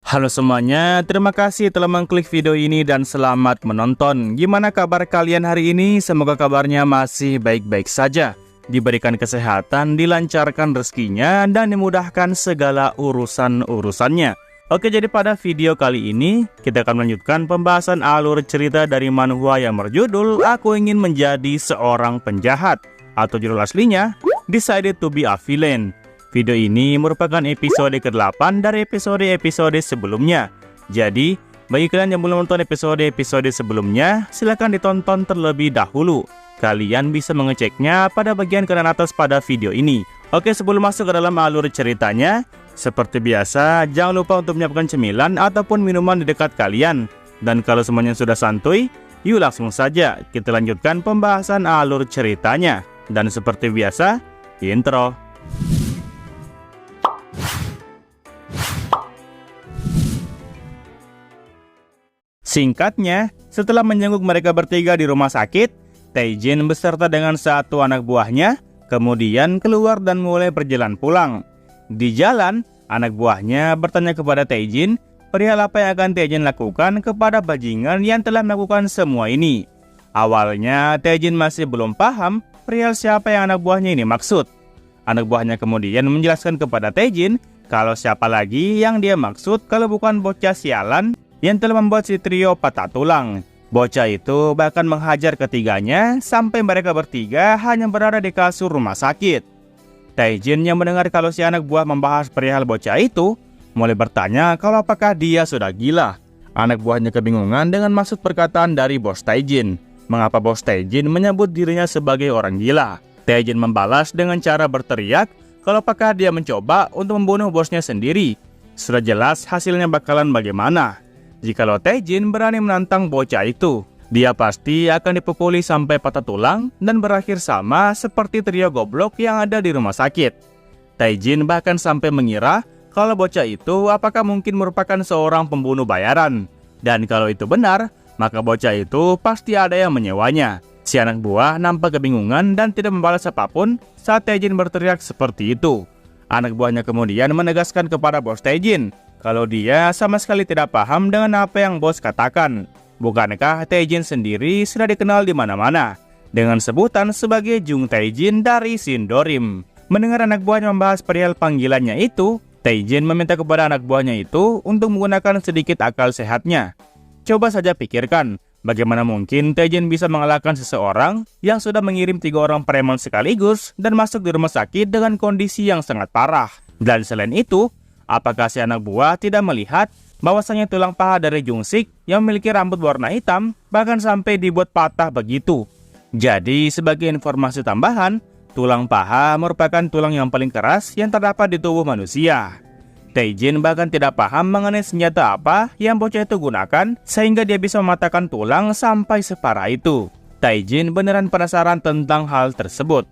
Halo semuanya, terima kasih telah mengklik video ini dan selamat menonton. Gimana kabar kalian hari ini? Semoga kabarnya masih baik-baik saja. Diberikan kesehatan, dilancarkan rezekinya, dan dimudahkan segala urusan-urusannya. Oke, jadi pada video kali ini, kita akan melanjutkan pembahasan alur cerita dari manhwa yang berjudul Aku Ingin Menjadi Seorang Penjahat, atau judul aslinya, Decided to be a Villain. Video ini merupakan episode ke-8 dari episode-episode sebelumnya. Jadi, bagi kalian yang belum nonton episode-episode sebelumnya, silahkan ditonton terlebih dahulu. Kalian bisa mengeceknya pada bagian kanan atas pada video ini. Oke, sebelum masuk ke dalam alur ceritanya, seperti biasa, jangan lupa untuk menyiapkan cemilan ataupun minuman di dekat kalian. Dan kalau semuanya sudah santuy, yuk langsung saja kita lanjutkan pembahasan alur ceritanya. Dan seperti biasa, intro. Singkatnya, setelah menjenguk mereka bertiga di rumah sakit, Tae-jin beserta dengan satu anak buahnya kemudian keluar dan mulai berjalan pulang. Di jalan, anak buahnya bertanya kepada Tae-jin perihal apa yang akan Tae-jin lakukan kepada bajingan yang telah melakukan semua ini. Awalnya, Tae-jin masih belum paham perihal siapa yang anak buahnya ini maksud. Anak buahnya kemudian menjelaskan kepada Tae-jin kalau siapa lagi yang dia maksud kalau bukan bocah sialan yang telah membuat si trio patah tulang. Bocah itu bahkan menghajar ketiganya sampai mereka bertiga hanya berada di kasur rumah sakit. Tae-jin yang mendengar kalau si anak buah membahas perihal bocah itu, mulai bertanya kalau apakah dia sudah gila. Anak buahnya kebingungan dengan maksud perkataan dari bos Tae-jin. Mengapa bos Tae-jin menyebut dirinya sebagai orang gila? Tae-jin membalas dengan cara berteriak kalau apakah dia mencoba untuk membunuh bosnya sendiri. Sudah jelas hasilnya bakalan bagaimana. Jikalau Tae-jin berani menantang bocah itu, dia pasti akan dipukuli sampai patah tulang dan berakhir sama seperti trio goblok yang ada di rumah sakit. Tae-jin bahkan sampai mengira kalau bocah itu apakah mungkin merupakan seorang pembunuh bayaran. Dan kalau itu benar, maka bocah itu pasti ada yang menyewanya. Si anak buah nampak kebingungan dan tidak membalas apapun saat Tae-jin berteriak seperti itu. Anak buahnya kemudian menegaskan kepada bos Tae-jin kalau dia sama sekali tidak paham dengan apa yang bos katakan. Bukankah Tae-jin sendiri sudah dikenal di mana-mana dengan sebutan sebagai Jung Tae-jin dari Sindorim. Mendengar anak buahnya membahas perihal panggilannya itu, Tae-jin meminta kepada anak buahnya itu untuk menggunakan sedikit akal sehatnya. Coba saja pikirkan, bagaimana mungkin Tae-jin bisa mengalahkan seseorang yang sudah mengirim 3 orang preman sekaligus dan masuk di rumah sakit dengan kondisi yang sangat parah. Dan selain itu, apakah si anak buah tidak melihat bahwasanya tulang paha dari Jung-sik yang memiliki rambut warna hitam bahkan sampai dibuat patah begitu? Jadi sebagai informasi tambahan, tulang paha merupakan tulang yang paling keras yang terdapat di tubuh manusia. Tae-jin bahkan tidak paham mengenai senjata apa yang bocah itu gunakan sehingga dia bisa mematahkan tulang sampai separah itu. Tae-jin beneran penasaran tentang hal tersebut.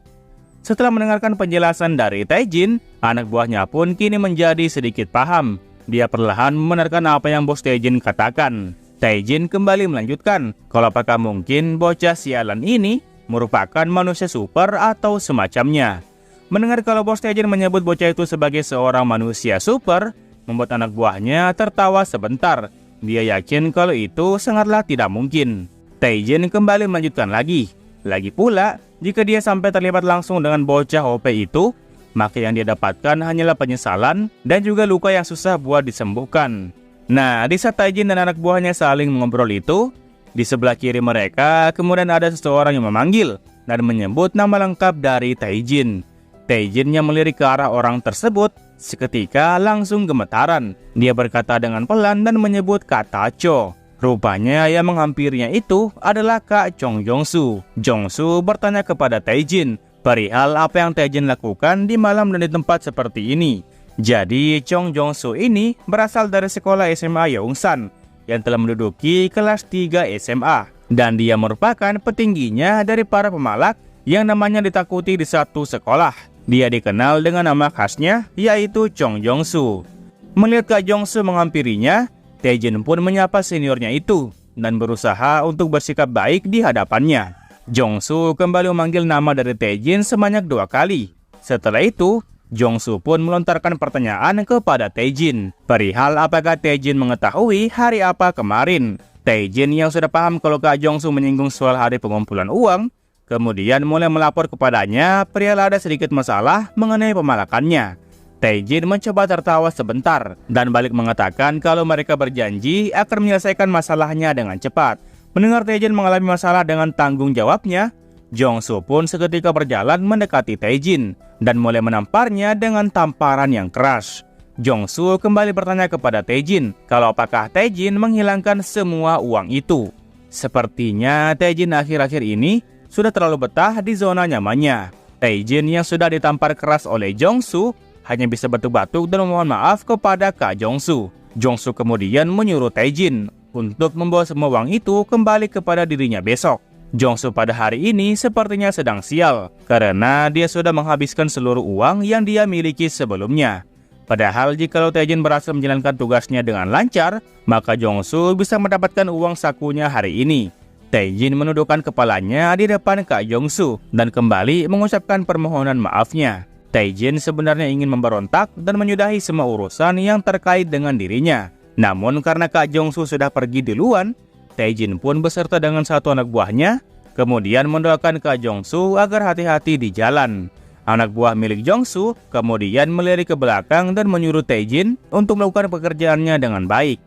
Setelah mendengarkan penjelasan dari Tae-jin, anak buahnya pun kini menjadi sedikit paham. Dia perlahan membenarkan apa yang bos Tae-jin katakan. Tae-jin kembali melanjutkan kalau apakah mungkin bocah sialan ini merupakan manusia super atau semacamnya. Mendengar kalau bos Tae-jin menyebut bocah itu sebagai seorang manusia super, membuat anak buahnya tertawa sebentar. Dia yakin kalau itu sangatlah tidak mungkin. Tae-jin kembali melanjutkan lagi. Lagi pula, jika dia sampai terlibat langsung dengan bocah OP itu, maka yang dia dapatkan hanyalah penyesalan dan juga luka yang susah buat disembuhkan. Nah, di saat Tae-jin dan anak buahnya saling mengobrol itu, di sebelah kiri mereka kemudian ada seseorang yang memanggil dan menyebut nama lengkap dari Tae-jin. Tae-jin yang melirik ke arah orang tersebut, seketika langsung gemetaran. Dia berkata dengan pelan dan menyebut kata Cho. Rupanya yang menghampirinya itu adalah Kak Chong Jong-soo. Jong-soo bertanya kepada Tae-jin perihal apa yang Tae-jin lakukan di malam dan di tempat seperti ini. Jadi Chong Jong-soo ini berasal dari sekolah SMA Yeongsan yang telah menduduki kelas 3 SMA. Dan dia merupakan petingginya dari para pemalak yang namanya ditakuti di satu sekolah. Dia dikenal dengan nama khasnya yaitu Chong Jong-soo. Melihat Kak Jong-soo menghampirinya, Tae-jin pun menyapa seniornya itu dan berusaha untuk bersikap baik di hadapannya. Jong-soo kembali memanggil nama dari Tae-jin sebanyak 2 kali. Setelah itu, Jongsu pun melontarkan pertanyaan kepada Taejin perihal apakah Taejin mengetahui hari apa kemarin. Taejin yang sudah paham kalau Kak Jongsu menyinggung soal hari pengumpulan uang, kemudian mulai melapor kepadanya perihal ada sedikit masalah mengenai pemalakannya. Taejin mencoba tertawa sebentar dan balik mengatakan kalau mereka berjanji akan menyelesaikan masalahnya dengan cepat. Mendengar Taejin mengalami masalah dengan tanggung jawabnya, Jongsu pun seketika berjalan mendekati Taejin dan mulai menamparnya dengan tamparan yang keras. Jongsu kembali bertanya kepada Taejin kalau apakah Taejin menghilangkan semua uang itu. Sepertinya Taejin akhir-akhir ini sudah terlalu betah di zona nyamannya. Taejin yang sudah ditampar keras oleh Jongsu hanya bisa batuk-batuk dan memohon maaf kepada Kak Jongsu. Jongsu kemudian menyuruh Taejin untuk membawa semua uang itu kembali kepada dirinya besok. Jongsu pada hari ini sepertinya sedang sial karena dia sudah menghabiskan seluruh uang yang dia miliki sebelumnya. Padahal jikalau Taejin berhasil menjalankan tugasnya dengan lancar, maka Jongsu bisa mendapatkan uang sakunya hari ini. Taejin menundukkan kepalanya di depan Kak Jongsu dan kembali mengucapkan permohonan maafnya. Taejin sebenarnya ingin memberontak dan menyudahi semua urusan yang terkait dengan dirinya. Namun karena Kak Jongsu sudah pergi duluan, Taejin pun beserta dengan satu anak buahnya, kemudian mendoakan Kak Jongsu agar hati-hati di jalan. Anak buah milik Jongsu kemudian melirik ke belakang dan menyuruh Taejin untuk melakukan pekerjaannya dengan baik.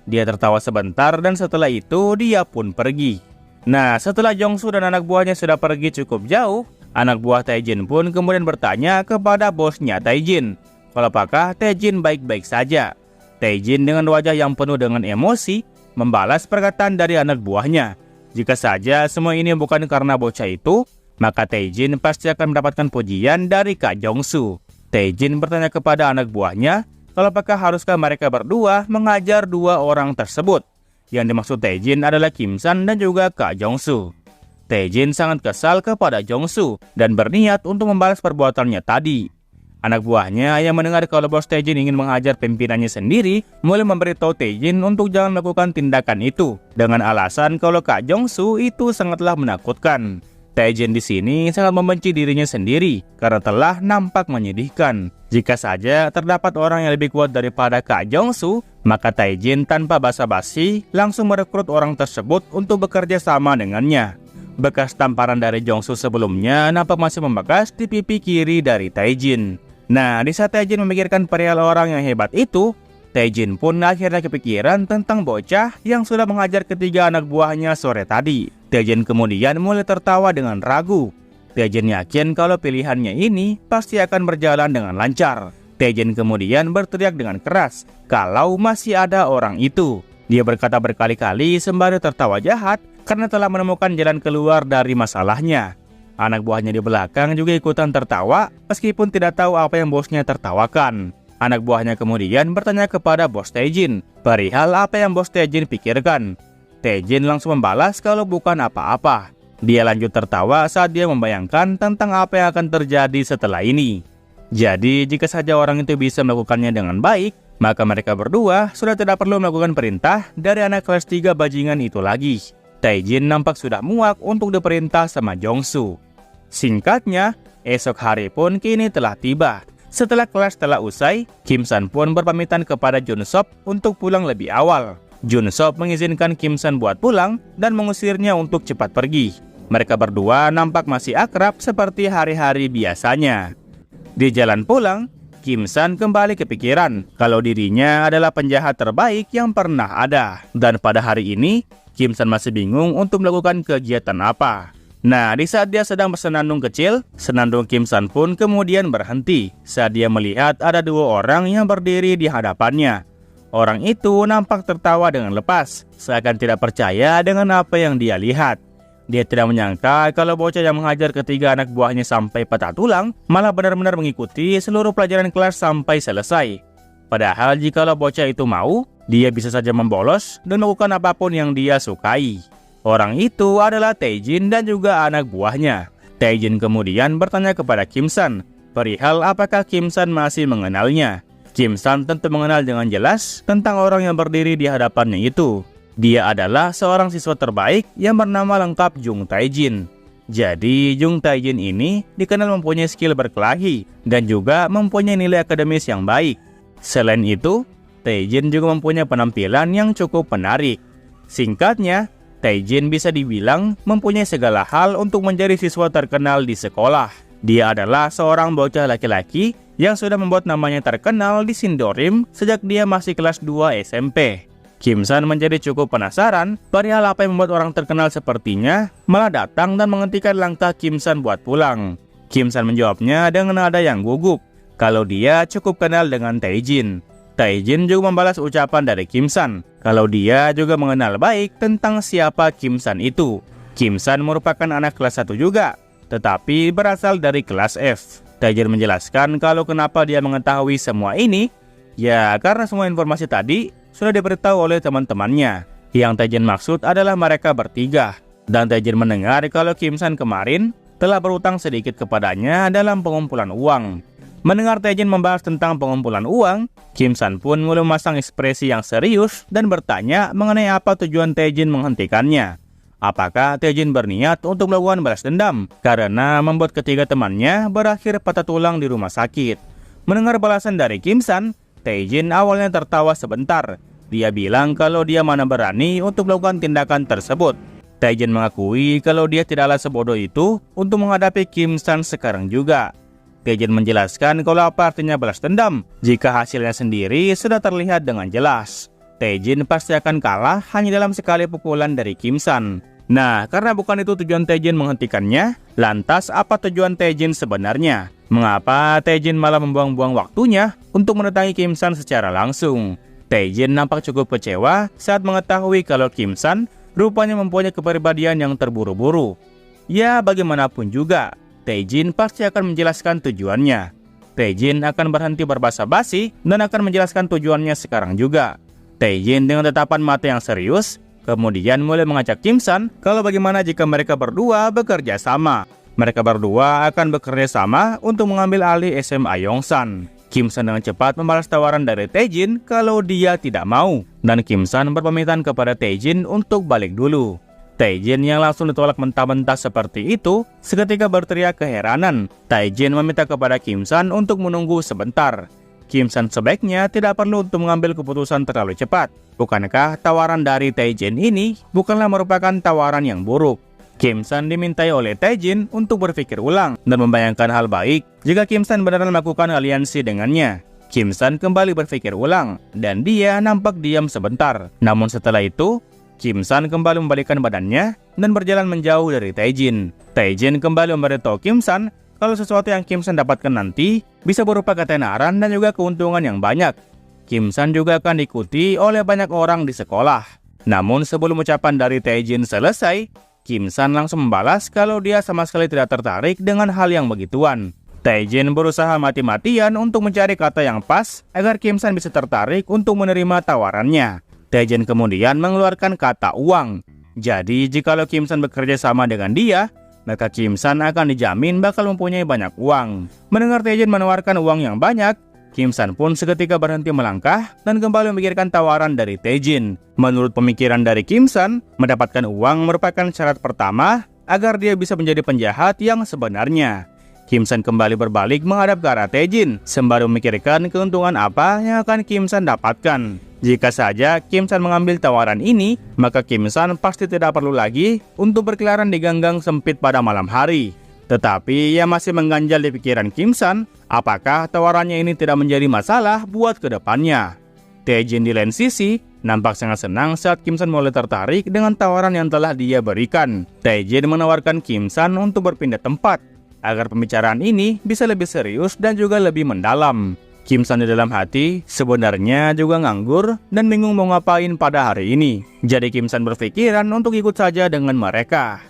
Dia tertawa sebentar dan setelah itu dia pun pergi. Nah, setelah Jongsu dan anak buahnya sudah pergi cukup jauh, anak buah Taejin pun kemudian bertanya kepada bosnya Taejin kalau apakah Taejin baik-baik saja. Taejin dengan wajah yang penuh dengan emosi membalas perkataan dari anak buahnya. Jika saja semua ini bukan karena bocah itu, maka Taejin pasti akan mendapatkan pujian dari Kak Jongsu. Taejin bertanya kepada anak buahnya kalau apakah haruskah mereka berdua mengajar dua orang tersebut. Yang dimaksud Taejin adalah Kim San dan juga Kak Jongsu. Taejin sangat kesal kepada Jongsu dan berniat untuk membalas perbuatannya tadi. Anak buahnya yang mendengar kalau bos Taejin ingin mengajar pimpinannya sendiri mulai memberitahu Taejin untuk jangan melakukan tindakan itu dengan alasan kalau Kak Jongsu itu sangatlah menakutkan. Taejin di sini sangat membenci dirinya sendiri karena telah nampak menyedihkan. Jika saja terdapat orang yang lebih kuat daripada Kak Jongsu, maka Taejin tanpa basa-basi langsung merekrut orang tersebut untuk bekerja sama dengannya. Bekas tamparan dari Jongsu sebelumnya nampak masih membekas di pipi kiri dari Taejin. Nah, di saat Taejin memikirkan perihal orang yang hebat itu, Taejin pun akhirnya kepikiran tentang bocah yang sudah mengajar ketiga anak buahnya sore tadi. Taejin kemudian mulai tertawa dengan ragu. Taejin yakin kalau pilihannya ini pasti akan berjalan dengan lancar. Taejin kemudian berteriak dengan keras kalau masih ada orang itu. Dia berkata berkali-kali sembari tertawa jahat karena telah menemukan jalan keluar dari masalahnya. Anak buahnya di belakang juga ikutan tertawa meskipun tidak tahu apa yang bosnya tertawakan. Anak buahnya kemudian bertanya kepada bos Taejin perihal apa yang bos Taejin pikirkan. Taejin langsung membalas kalau bukan apa-apa. Dia lanjut tertawa saat dia membayangkan tentang apa yang akan terjadi setelah ini. Jadi jika saja orang itu bisa melakukannya dengan baik, maka mereka berdua sudah tidak perlu melakukan perintah dari anak kelas 3 bajingan itu lagi. Taejin nampak sudah muak untuk diperintah sama Jongsu. Singkatnya, esok hari pun kini telah tiba. Setelah kelas telah usai, Kim San pun berpamitan kepada Jun Sop untuk pulang lebih awal. Jun Sop mengizinkan Kim San buat pulang dan mengusirnya untuk cepat pergi. Mereka berdua nampak masih akrab seperti hari-hari biasanya. Di jalan pulang, Kim San kembali kepikiran kalau dirinya adalah penjahat terbaik yang pernah ada. Dan pada hari ini, Kim San masih bingung untuk melakukan kegiatan apa. Nah, di saat dia sedang bersenandung kecil, senandung Kim San pun kemudian berhenti saat dia melihat ada dua orang yang berdiri di hadapannya. Orang itu nampak tertawa dengan lepas, seakan tidak percaya dengan apa yang dia lihat. Dia tidak menyangka kalau bocah yang mengajar ketiga anak buahnya sampai patah tulang malah benar-benar mengikuti seluruh pelajaran kelas sampai selesai. Padahal jikalau bocah itu mau, dia bisa saja membolos dan melakukan apapun yang dia sukai. Orang itu adalah Taejin dan juga anak buahnya. Taejin kemudian bertanya kepada Kim San perihal apakah Kim San masih mengenalnya. Kim San tentu mengenal dengan jelas tentang orang yang berdiri di hadapannya itu. Dia adalah seorang siswa terbaik yang bernama lengkap Jung Taejin. Jadi Jung Tae-jin ini dikenal mempunyai skill berkelahi dan juga mempunyai nilai akademis yang baik. Selain itu, Tae-jin juga mempunyai penampilan yang cukup menarik. Singkatnya, Tae-jin bisa dibilang mempunyai segala hal untuk menjadi siswa terkenal di sekolah. Dia adalah seorang bocah laki-laki yang sudah membuat namanya terkenal di Sindorim sejak dia masih kelas 2 SMP. Kim San menjadi cukup penasaran perihal apa yang membuat orang terkenal sepertinya malah datang dan menghentikan langkah Kim San buat pulang. Kim San menjawabnya dengan nada yang gugup kalau dia cukup kenal dengan Tae-jin. Tae-jin juga membalas ucapan dari Kim San kalau dia juga mengenal baik tentang siapa Kim San itu. Kim San merupakan anak kelas 1 juga, tetapi berasal dari kelas F. Tae-jin menjelaskan kalau kenapa dia mengetahui semua ini, ya karena semua informasi tadi sudah diberitahu oleh teman-temannya. Yang Tae-jin maksud adalah mereka bertiga. Dan Tae-jin mendengar kalau Kim San kemarin telah berutang sedikit kepadanya dalam pengumpulan uang. Mendengar Tae-jin membahas tentang pengumpulan uang, Kim San pun mulai memasang ekspresi yang serius dan bertanya mengenai apa tujuan Tae-jin menghentikannya. Apakah Tae-jin berniat untuk melakukan balas dendam karena membuat ketiga temannya berakhir patah tulang di rumah sakit? Mendengar balasan dari Kim San, Tae-jin awalnya tertawa sebentar. Dia bilang kalau dia mana berani untuk melakukan tindakan tersebut. Tae-jin mengakui kalau dia tidaklah sebodoh itu untuk menghadapi Kim San sekarang juga. Tae-jin menjelaskan kalau apa artinya balas dendam jika hasilnya sendiri sudah terlihat dengan jelas. Tae-jin pasti akan kalah hanya dalam sekali pukulan dari Kim San. Nah, karena bukan itu tujuan Tae-jin menghentikannya, lantas apa tujuan Tae-jin sebenarnya? Mengapa Tae-jin malah membuang-buang waktunya untuk mendatangi Kim San secara langsung? Tae-jin nampak cukup kecewa saat mengetahui kalau Kim San rupanya mempunyai kepribadian yang terburu-buru. Ya, bagaimanapun juga, Tae-jin pasti akan menjelaskan tujuannya. Tae-jin akan berhenti berbasa-basi dan akan menjelaskan tujuannya sekarang juga. Tae-jin dengan tatapan mata yang serius, kemudian mulai mengajak Kim San kalau bagaimana jika mereka berdua bekerja sama. Mereka berdua akan bekerja sama untuk mengambil alih SMA Yongsan. Kim San dengan cepat membalas tawaran dari Tae-jin kalau dia tidak mau. Dan Kim San berpamitan kepada Tae-jin untuk balik dulu. Tae-jin yang langsung ditolak mentah-mentah seperti itu, seketika berteriak keheranan. Tae-jin meminta kepada Kim San untuk menunggu sebentar. Kim San sebaiknya tidak perlu untuk mengambil keputusan terlalu cepat. Bukankah tawaran dari Tae-jin ini bukanlah merupakan tawaran yang buruk? Kim San dimintai oleh Tae-jin untuk berpikir ulang dan membayangkan hal baik jika Kim San benar-benar melakukan aliansi dengannya. Kim San kembali berpikir ulang dan dia nampak diam sebentar. Namun setelah itu, Kim San kembali membalikkan badannya dan berjalan menjauh dari Tae-jin. Tae-jin kembali memberitahu Kim San kalau sesuatu yang Kim San dapatkan nanti bisa berupa ketenaran dan juga keuntungan yang banyak. Kim San juga akan diikuti oleh banyak orang di sekolah. Namun sebelum ucapan dari Tae-jin selesai, Kim San langsung membalas kalau dia sama sekali tidak tertarik dengan hal yang begituan. Tae-jin berusaha mati-matian untuk mencari kata yang pas agar Kim San bisa tertarik untuk menerima tawarannya. Tae-jin kemudian mengeluarkan kata uang. Jadi jikalau Kim San bekerja sama dengan dia, maka Kim San akan dijamin bakal mempunyai banyak uang. Mendengar Tae-jin menawarkan uang yang banyak, Kim San pun seketika berhenti melangkah dan kembali memikirkan tawaran dari Tae-jin. Menurut pemikiran dari Kim San, mendapatkan uang merupakan syarat pertama agar dia bisa menjadi penjahat yang sebenarnya. Kim San kembali berbalik menghadap ke arah Tae-jin sembari memikirkan keuntungan apa yang akan Kim San dapatkan. Jika saja Kim San mengambil tawaran ini, maka Kim San pasti tidak perlu lagi untuk berkeliaran di gang-gang sempit pada malam hari. Tetapi yang masih mengganjal di pikiran Kim San, apakah tawarannya ini tidak menjadi masalah buat kedepannya. Tae-jin di lain sisi nampak sangat senang saat Kim San mulai tertarik dengan tawaran yang telah dia berikan. Tae-jin menawarkan Kim San untuk berpindah tempat agar pembicaraan ini bisa lebih serius dan juga lebih mendalam. Kim San di dalam hati sebenarnya juga nganggur dan bingung mau ngapain pada hari ini. Jadi Kim San berpikiran untuk ikut saja dengan mereka.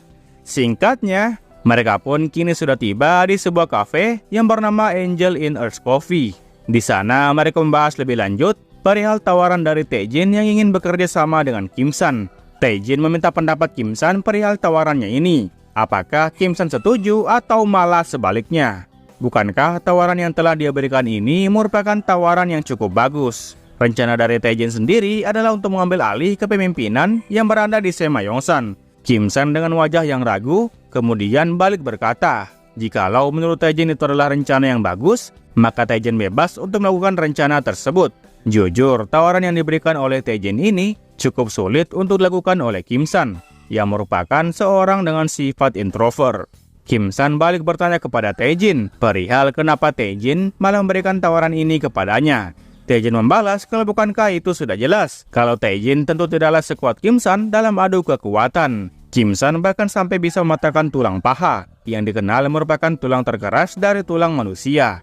Singkatnya, mereka pun kini sudah tiba di sebuah kafe yang bernama Angel in Earth Coffee. Di sana mereka membahas lebih lanjut perihal tawaran dari Tae-jin yang ingin bekerja sama dengan Kim San. Tae-jin meminta pendapat Kim San perihal tawarannya ini. Apakah Kim San setuju atau malah sebaliknya? Bukankah tawaran yang telah dia berikan ini merupakan tawaran yang cukup bagus? Rencana dari Tae-jin sendiri adalah untuk mengambil alih kepemimpinan yang berada di SMA Yongsan. Kim San dengan wajah yang ragu, kemudian balik berkata, jikalau menurut Tae-jin itu adalah rencana yang bagus, maka Tae-jin bebas untuk melakukan rencana tersebut. Jujur, tawaran yang diberikan oleh Tae-jin ini cukup sulit untuk dilakukan oleh Kim San, yang merupakan seorang dengan sifat introvert. Kim San balik bertanya kepada Tae-jin perihal kenapa Tae-jin malah memberikan tawaran ini kepadanya. Tae-jin membalas kalau bukankah itu sudah jelas kalau Tae-jin tentu tidaklah sekuat Kim San dalam adu kekuatan. Kim San bahkan sampai bisa mematahkan tulang paha yang dikenal merupakan tulang terkeras dari tulang manusia.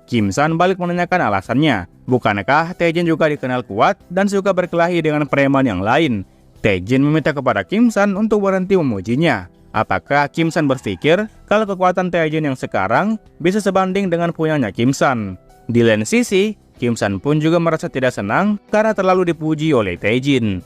Kim San balik menanyakan alasannya. Bukankah Tae-jin juga dikenal kuat dan suka berkelahi dengan preman yang lain? Tae-jin meminta kepada Kim San untuk berhenti memujinya. Apakah Kim San berpikir kalau kekuatan Tae-jin yang sekarang bisa sebanding dengan punyanya Kim San? Di lain sisi, Kim San pun juga merasa tidak senang karena terlalu dipuji oleh Tae-jin.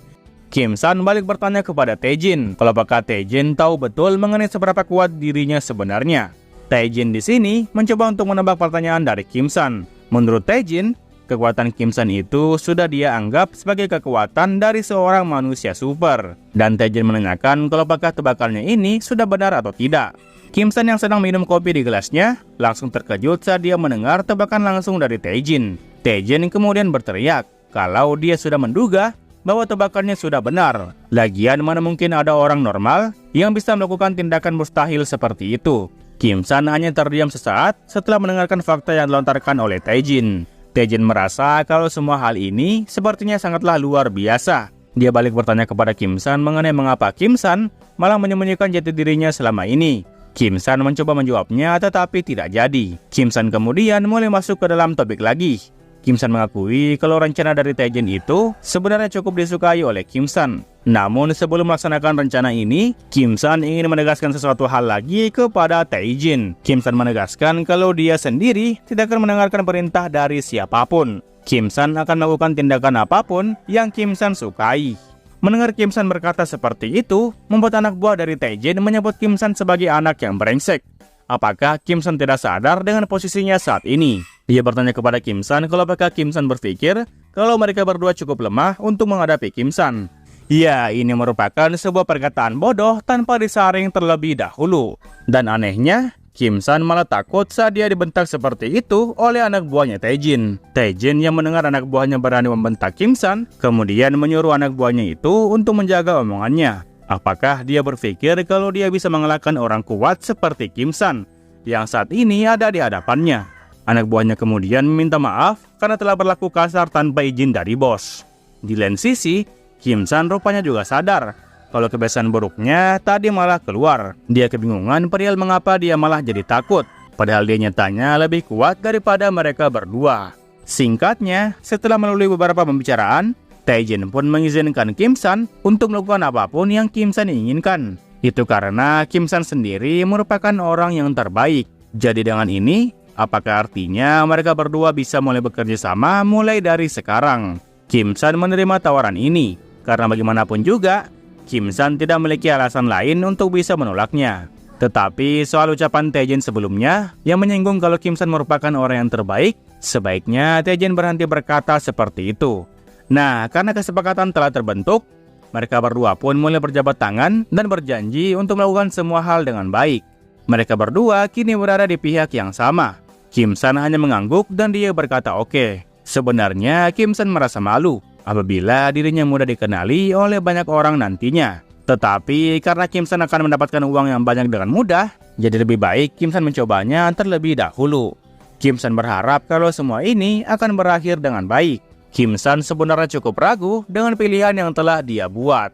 Kim San balik bertanya kepada Tae-jin kalau apakah Tae-jin tahu betul mengenai seberapa kuat dirinya sebenarnya. Tae-jin di sini mencoba untuk menebak pertanyaan dari Kim San. Menurut Tae-jin, kekuatan Kim San itu sudah dia anggap sebagai kekuatan dari seorang manusia super. Dan Tae-jin menanyakan kalau apakah tebakannya ini sudah benar atau tidak. Kim San yang sedang minum kopi di gelasnya langsung terkejut saat dia mendengar tebakan langsung dari Tae-jin. Tae-jin kemudian berteriak kalau dia sudah menduga bahwa tebakannya sudah benar. Lagian mana mungkin ada orang normal yang bisa melakukan tindakan mustahil seperti itu. Kim San hanya terdiam sesaat setelah mendengarkan fakta yang dilontarkan oleh Tae-jin. Tae-jin merasa kalau semua hal ini sepertinya sangatlah luar biasa. Dia balik bertanya kepada Kim San mengenai mengapa Kim San malah menyembunyikan jati dirinya selama ini. Kim San mencoba menjawabnya tetapi tidak jadi. Kim San kemudian mulai masuk ke dalam topik lagi. Kim San mengakui kalau rencana dari Tae-jin itu sebenarnya cukup disukai oleh Kim San. Namun sebelum melaksanakan rencana ini, Kim San ingin menegaskan sesuatu hal lagi kepada Tae-jin. Kim San menegaskan kalau dia sendiri tidak akan mendengarkan perintah dari siapapun. Kim San akan melakukan tindakan apapun yang Kim San sukai. Mendengar Kim San berkata seperti itu, membuat anak buah dari Tae-jin menyebut Kim San sebagai anak yang brengsek. Apakah Kim San tidak sadar dengan posisinya saat ini? Dia bertanya kepada Kim San kalau apakah Kim San berpikir kalau mereka berdua cukup lemah untuk menghadapi Kim San. Ya, ini merupakan sebuah perkataan bodoh tanpa disaring terlebih dahulu. Dan anehnya, Kim San malah takut saat dia dibentak seperti itu oleh anak buahnya Tae-jin. Tae-jin yang mendengar anak buahnya berani membentak Kim San, kemudian menyuruh anak buahnya itu untuk menjaga omongannya. Apakah dia berpikir kalau dia bisa mengalahkan orang kuat seperti Kim San yang saat ini ada di hadapannya? Anak buahnya kemudian meminta maaf karena telah berlaku kasar tanpa izin dari bos. Di lain sisi, Kim San rupanya juga sadar kalau kebiasaan buruknya tadi malah keluar. Dia kebingungan perihal mengapa dia malah jadi takut, padahal dia nyatanya lebih kuat daripada mereka berdua. Singkatnya, setelah melalui beberapa pembicaraan, Tae-jin pun mengizinkan Kim San untuk melakukan apapun yang Kim San inginkan. Itu karena Kim San sendiri merupakan orang yang terbaik. Jadi dengan ini, apakah artinya mereka berdua bisa mulai bekerja sama mulai dari sekarang? Kim San menerima tawaran ini, karena bagaimanapun juga, Kim San tidak memiliki alasan lain untuk bisa menolaknya. Tetapi soal ucapan Tae-jin sebelumnya yang menyinggung kalau Kim San merupakan orang yang terbaik, sebaiknya Tae-jin berhenti berkata seperti itu. Nah, karena kesepakatan telah terbentuk, mereka berdua pun mulai berjabat tangan dan berjanji untuk melakukan semua hal dengan baik. Mereka berdua kini berada di pihak yang sama. Kim San hanya mengangguk dan dia berkata oke. Sebenarnya Kim San merasa malu apabila dirinya mudah dikenali oleh banyak orang nantinya. Tetapi karena Kim San akan mendapatkan uang yang banyak dengan mudah, jadi lebih baik Kim San mencobanya terlebih dahulu. Kim San berharap kalau semua ini akan berakhir dengan baik. Kim San sebenarnya cukup ragu dengan pilihan yang telah dia buat.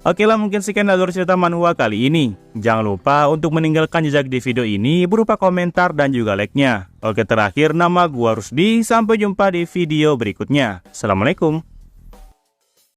Oke lah, mungkin sekian alur cerita manhwa kali ini. Jangan lupa untuk meninggalkan jejak di video ini berupa komentar dan juga like-nya. Oke, terakhir nama gua Rusdi. Sampai jumpa di video berikutnya. Assalamualaikum.